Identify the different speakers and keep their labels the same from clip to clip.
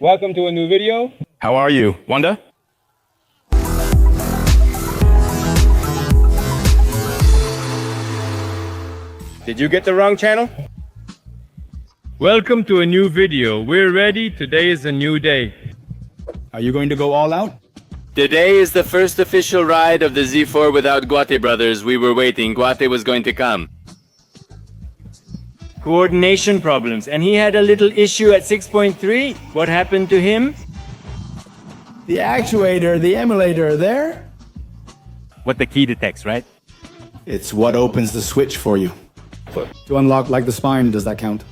Speaker 1: Welcome to a new video.
Speaker 2: How are you, Wanda?
Speaker 1: Did you get the wrong channel? Welcome to a new video. We're ready. Today is a new day.
Speaker 2: Are you going to go all out?
Speaker 3: Today is the first official ride of the Z4 without Guate brothers. We were waiting. Guate was going to come.
Speaker 1: Coordination problems. And he had a little issue at 6.3. What happened to him?
Speaker 4: The actuator, the emulator there?
Speaker 1: What the key detects, right?
Speaker 4: It's what opens the switch for you. To unlock like the spine, does that count?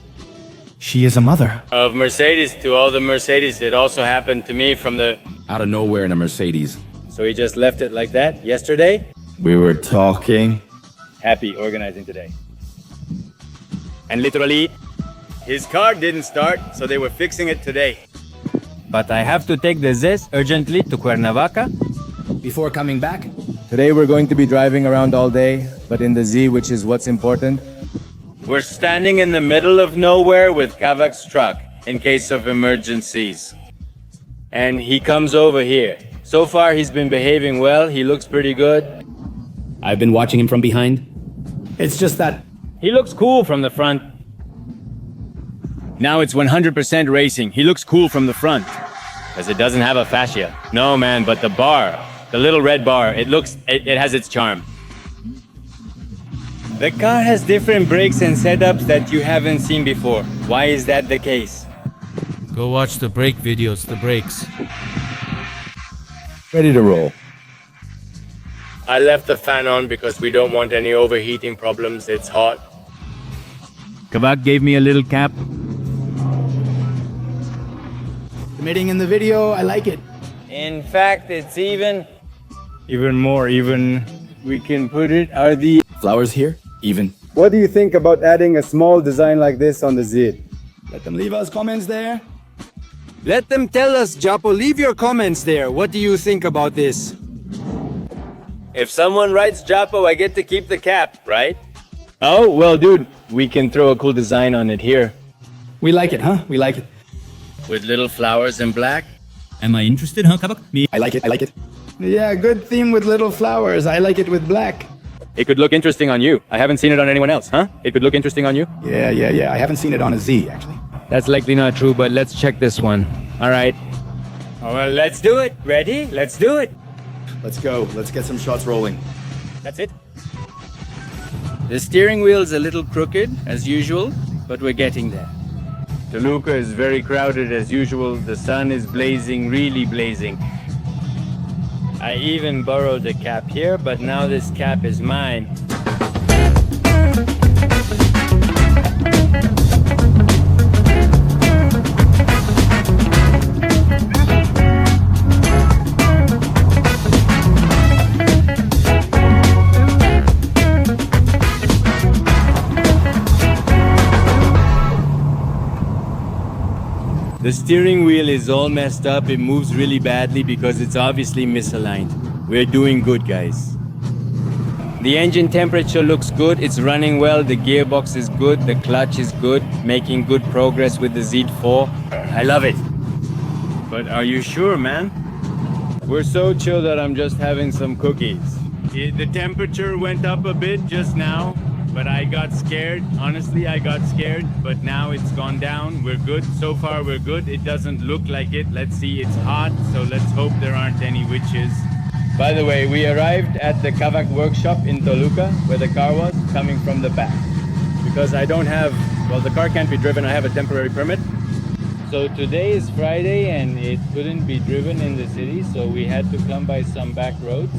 Speaker 4: She is a mother.
Speaker 3: Of Mercedes to all the Mercedes. It also happened to me from the...
Speaker 2: Out of nowhere in a Mercedes.
Speaker 3: So he just left it like that yesterday?
Speaker 4: We were talking.
Speaker 3: Happy organizing today. And literally, his car didn't start, so they were fixing it today.
Speaker 1: But I have to take the Zes urgently to Cuernavaca.
Speaker 4: Before coming back?
Speaker 3: Today we're going to be driving around all day, but in the Z, which is what's important. We're standing in the middle of nowhere with Kavak's truck in case of emergencies. And he comes over here. So far he's been behaving well, he looks pretty good.
Speaker 5: I've been watching him from behind.
Speaker 4: It's just that
Speaker 1: He looks cool from the front. Now it's 100% racing. He looks cool from the front.
Speaker 3: Because it doesn't have a fascia. No man, but the bar, the little red bar, it has its charm.
Speaker 1: The car has different brakes and setups that you haven't seen before. Why is that the case?
Speaker 6: Go watch the brake videos, the brakes.
Speaker 4: ready to roll.
Speaker 3: I left the fan on because we don't want any overheating problems. It's hot.
Speaker 1: Kavak gave me a little cap.
Speaker 4: Committing in the video, I like it.
Speaker 1: In fact, it's even more even. We can put it are the.
Speaker 4: Flowers here, even.
Speaker 7: What do you think about adding a small design like this on the Z?
Speaker 4: Let them leave us comments there.
Speaker 8: Let them tell us, Japo. Leave your comments there. What do you think about this?
Speaker 3: If someone writes Japo, I get to keep the cap, right?
Speaker 1: Oh, well, dude, we can throw a cool design on it here.
Speaker 4: We like it, huh? We like it.
Speaker 3: With little flowers in black.
Speaker 5: Am I interested, huh, Kabak? Me.
Speaker 4: I like it, I like it. Yeah, good theme with little flowers. I like it with black.
Speaker 1: It could look interesting on you. I haven't seen it on anyone else, huh? It could look interesting on you?
Speaker 4: Yeah. I haven't seen it on a Z, actually.
Speaker 1: That's likely not true, but let's check this one. All right. Oh, well, let's do it. Ready? Let's do it.
Speaker 4: Let's go. Let's get some shots rolling.
Speaker 1: That's it. The steering wheel is a little crooked, as usual, but we're getting there. Toluca is very crowded as usual. The sun is blazing, really blazing. I even borrowed the cap here, but now this cap is mine. The steering wheel is all messed up. It moves really badly because it's obviously misaligned. We're doing good, guys. The engine temperature looks good. It's running well. The gearbox is good. The clutch is good. Making good progress with the Z4. I love it. But are you sure, man? We're so chill that I'm just having some cookies. The temperature went up a bit just now. But I got scared. Honestly, I got scared. But now it's gone down. We're good. So far, we're good. It doesn't look like it. Let's see. It's hot. So let's hope there aren't any witches. By the way, we arrived at the Kavak workshop in Toluca, where the car was, coming from the back. Because I don't have... Well, the car can't be driven. I have a temporary permit. So today is Friday, and it couldn't be driven in the city. So we had to come by some back roads.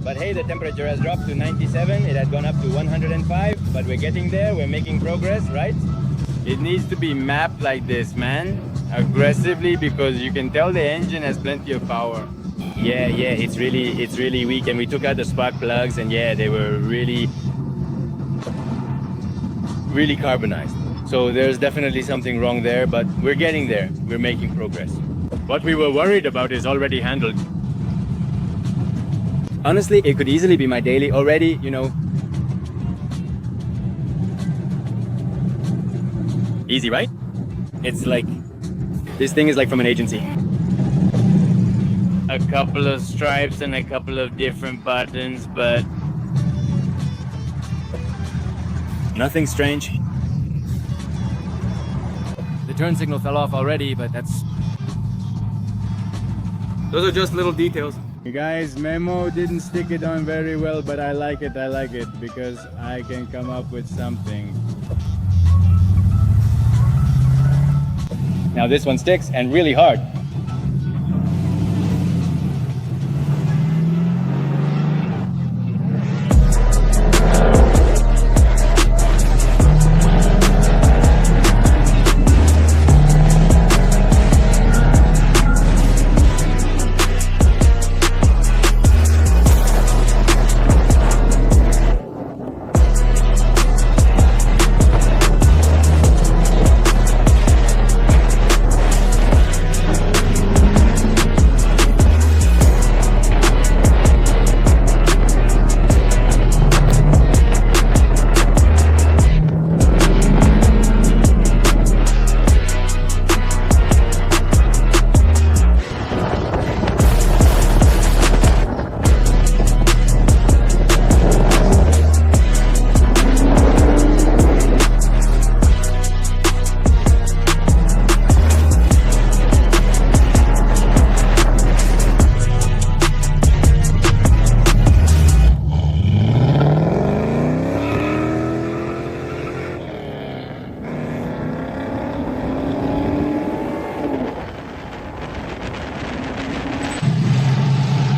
Speaker 1: But hey, the temperature has dropped to 97. It had gone up to 105, but we're getting there. We're making progress, right? It needs to be mapped like this, man. Aggressively, because you can tell the engine has plenty of power. Yeah, it's really weak. And we took out the spark plugs, and yeah, they were really carbonized. So there's definitely something wrong there, but we're getting there. We're making progress. What we were worried about is already handled. Honestly, it could easily be my daily already, you know. Easy, right? It's like
Speaker 3: This thing is like from an agency.
Speaker 1: A couple of stripes and a couple of different buttons, but
Speaker 3: Nothing strange.
Speaker 6: The turn signal fell off already, but that's...
Speaker 4: Those are just little details.
Speaker 7: You guys, Memo didn't stick it on very well, but I like it because I can come up with something.
Speaker 3: Now this one sticks and really hard.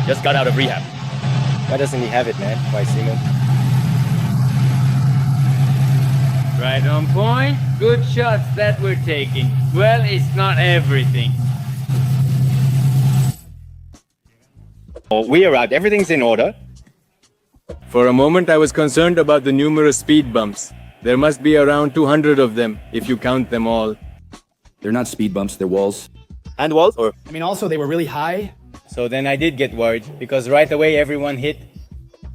Speaker 3: Just got out of rehab. Why doesn't he have it, man? Why, Simon?
Speaker 1: right on point. Good shots that we're taking. Well, it's not everything.
Speaker 3: We arrived. Everything's in order. For a moment, I was concerned about the numerous speed bumps. There must be around 200 of them, if you count them all.
Speaker 2: They're not speed bumps, they're walls.
Speaker 3: And walls? Or
Speaker 4: I mean, also, they were really high.
Speaker 3: so then I did get worried, because right away everyone hit.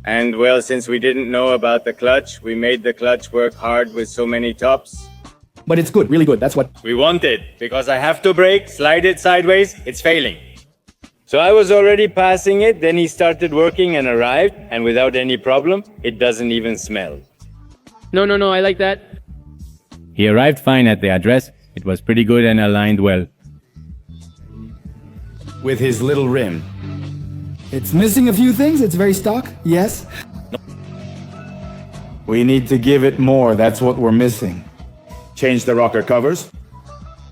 Speaker 3: And well, since we didn't know about the clutch, we made the clutch work hard with so many tops.
Speaker 4: But it's good, really good. That's what...
Speaker 3: We wanted, because I have to brake, slide it sideways, it's failing. So I was already passing it, then he started working and arrived, and without any problem, it doesn't even smell.
Speaker 1: No, I like that.
Speaker 3: He arrived fine at the address. It was pretty good and aligned well.
Speaker 4: With his little rim. It's missing a few things. It's very stock, yes. We need to give it more. That's what we're missing.
Speaker 2: Change the rocker covers.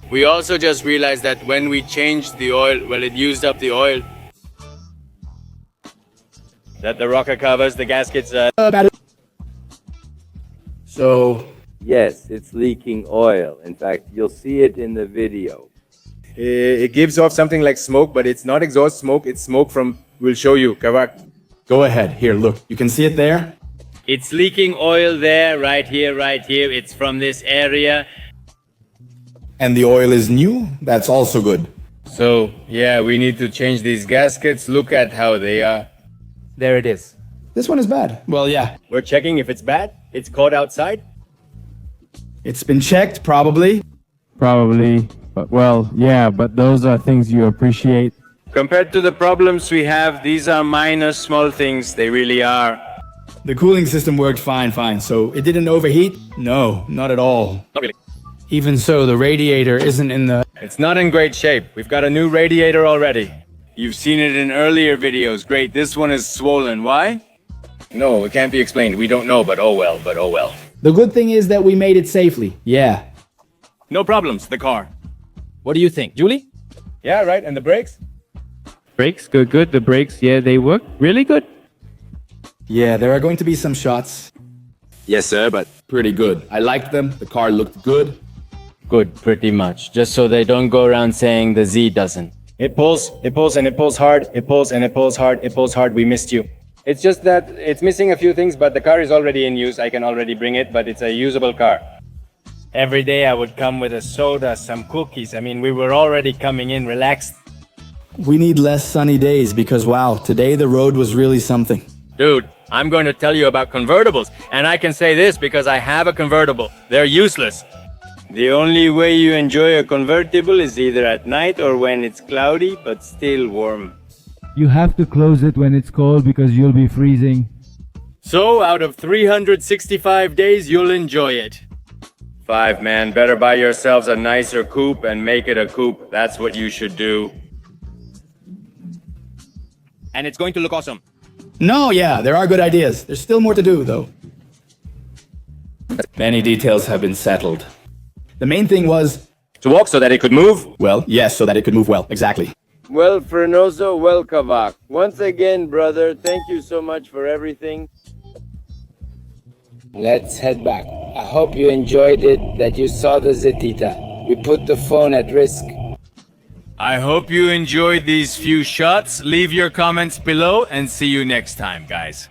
Speaker 3: We also just realized that when we changed the oil, well, it used up the oil. That the rocker covers, the gaskets,
Speaker 4: So...
Speaker 9: Yes, it's leaking oil. In fact, you'll see it in the video.
Speaker 3: It gives off something like smoke, but it's not exhaust smoke, it's smoke from, we'll show you, Kavak.
Speaker 4: Go ahead. Here, look. You can see it there?
Speaker 1: It's leaking oil there, right here. It's from this area.
Speaker 4: And the oil is new? That's also good.
Speaker 3: So, yeah, we need to change these gaskets. Look at how they are.
Speaker 8: There it is.
Speaker 4: This one is bad. Well, yeah.
Speaker 3: We're checking if it's bad. It's caught outside.
Speaker 4: It's been checked, probably.
Speaker 7: Probably. But well, yeah, but those are things you appreciate.
Speaker 3: Compared to the problems we have, these are minor, small things. They really are.
Speaker 4: The cooling system worked fine. So it didn't overheat? No, not at all.
Speaker 3: Not really.
Speaker 8: Even so, the radiator isn't in the...
Speaker 3: It's not in great shape. We've got a new radiator already. You've seen it in earlier videos. Great, this one is swollen. Why? No, it can't be explained. We don't know, but oh well.
Speaker 4: The good thing is that we made it safely. Yeah.
Speaker 3: No problems, the car.
Speaker 8: What do you think, Julie?
Speaker 3: Yeah, right, and the brakes?
Speaker 1: Brakes, good. The brakes, yeah, they work really good.
Speaker 4: Yeah, there are going to be some shots.
Speaker 2: Yes, sir, but pretty good. I liked them. The car looked good.
Speaker 3: Good, pretty much. Just so they don't go around saying the Z doesn't. It pulls, and it pulls hard. It pulls, and it pulls hard. We missed you. It's just that it's missing a few things, but the car is already in use. I can already bring it, but it's a usable car. Every day I would come with a soda, some cookies. I mean, we were already coming in relaxed.
Speaker 4: We need less sunny days because, wow, today the road was really something.
Speaker 3: Dude, I'm going to tell you about convertibles. And I can say this because I have a convertible. They're useless. The only way you enjoy a convertible is either at night or when it's cloudy but still warm.
Speaker 7: You have to close it when it's cold because you'll be freezing.
Speaker 3: So, out of 365 days, you'll enjoy it. 5, man. Better buy yourselves a nicer coupe and make it a coupe. That's what you should do.
Speaker 6: And it's going to look awesome.
Speaker 4: No, yeah, there are good ideas. There's still more to do, though.
Speaker 2: Many details have been settled.
Speaker 4: The main thing was,
Speaker 3: To walk so that it could move?
Speaker 4: well, yes, so that it could move well. Exactly.
Speaker 9: Well, Frenoso, well, Kavak. Once again, brother, thank you so much for everything.
Speaker 10: Let's head back. I hope you enjoyed it, that you saw the Zetita. We put the phone at risk.
Speaker 3: I hope you enjoyed these few shots. Leave your comments below and see you next time, guys.